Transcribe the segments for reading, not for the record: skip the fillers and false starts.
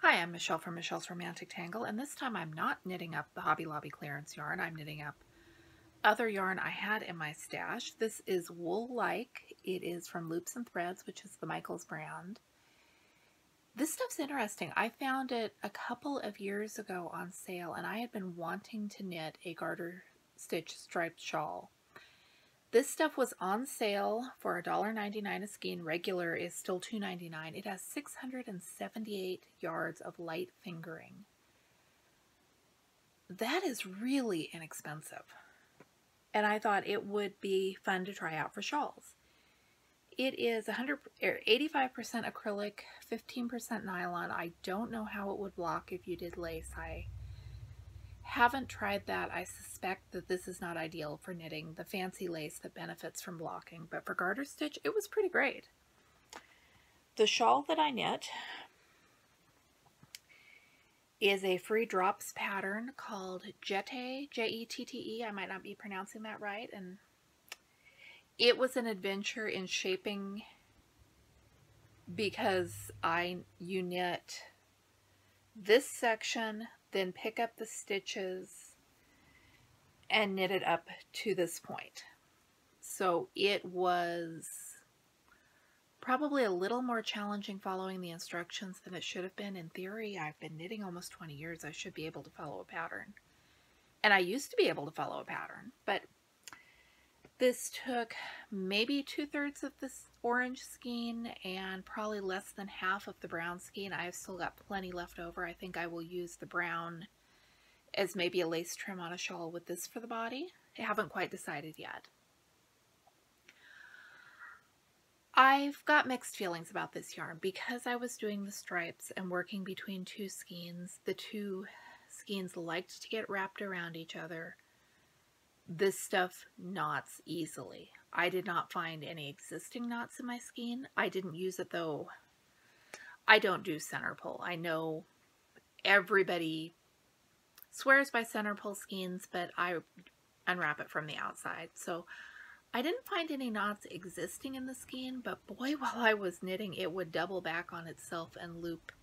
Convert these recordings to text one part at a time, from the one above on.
Hi, I'm Michelle from Michelle's Romantic Tangle, and this time I'm not knitting up the Hobby Lobby clearance yarn. I'm knitting up other yarn I had in my stash. This is Woolike. It is from Loops and Threads, which is the Michaels brand. This stuff's interesting. I found it a couple of years ago on sale, and I had been wanting to knit a garter stitch striped shawl. This stuff was on sale for $1.99 a skein. Regular is still $2.99. It has 678 yards of light fingering. That is really inexpensive. And I thought it would be fun to try out for shawls. It is 85% acrylic, 15% nylon. I don't know how it would block if you did lace. I haven't tried that. I suspect that this is not ideal for knitting the fancy lace that benefits from blocking, but for garter stitch, it was pretty great. The shawl that I knit is a free drops pattern called Jette, J-E-T-T-E. I might not be pronouncing that right, and it was an adventure in shaping because you knit this section, then pick up the stitches and knit it up to this point. So it was probably a little more challenging following the instructions than it should have been. In theory, I've been knitting almost 20 years. I should be able to follow a pattern. And I used to be able to follow a pattern, but this took maybe 2/3 of this orange skein and probably less than half of the brown skein. I've still got plenty left over. I think I will use the brown as maybe a lace trim on a shawl with this for the body. I haven't quite decided yet. I've got mixed feelings about this yarn because I was doing the stripes and working between two skeins. The two skeins liked to get wrapped around each other. This stuff knots easily. I did not find any existing knots in my skein. I didn't use it though. I don't do center pull. I know everybody swears by center pull skeins, but I unwrap it from the outside. So I didn't find any knots existing in the skein, but boy, while I was knitting, it would double back on itself and loop.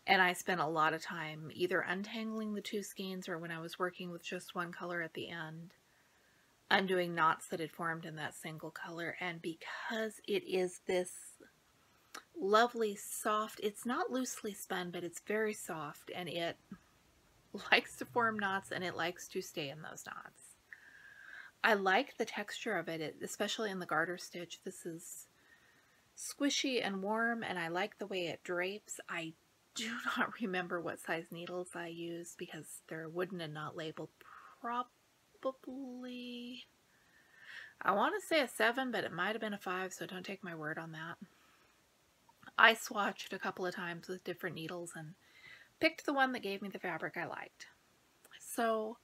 And I spent a lot of time either untangling the two skeins or when I was working with just one color at the end, undoing knots that had formed in that single color. And because it is this lovely soft, it's not loosely spun, but it's very soft, and it likes to form knots and it likes to stay in those knots. I like the texture of it, especially in the garter stitch. This is squishy and warm, and I like the way it drapes. I do not remember what size needles I used because they're wooden and not labeled. Probably, I want to say a 7, but it might have been a 5, so don't take my word on that. I swatched a couple of times with different needles and picked the one that gave me the fabric I liked. So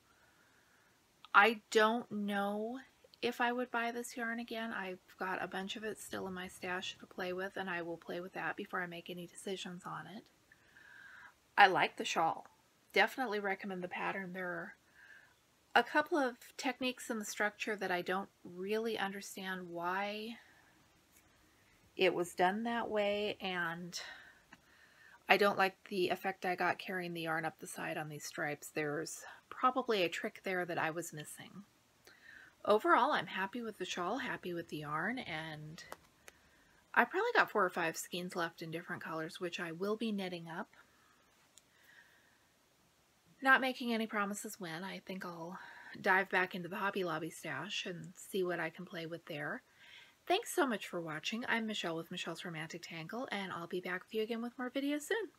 I don't know if I would buy this yarn again. I've got a bunch of it still in my stash to play with, and I will play with that before I make any decisions on it. I like the shawl. Definitely recommend the pattern. There are a couple of techniques in the structure that I don't really understand why it was done that way, and I don't like the effect I got carrying the yarn up the side on these stripes. There's probably a trick there that I was missing. Overall, I'm happy with the shawl, happy with the yarn, and I probably got 4 or 5 skeins left in different colors, which I will be knitting up. Not making any promises when. I think I'll dive back into the Hobby Lobby stash and see what I can play with there. Thanks so much for watching. I'm Michelle with Michelle's Romantic Tangle, and I'll be back with you again with more videos soon.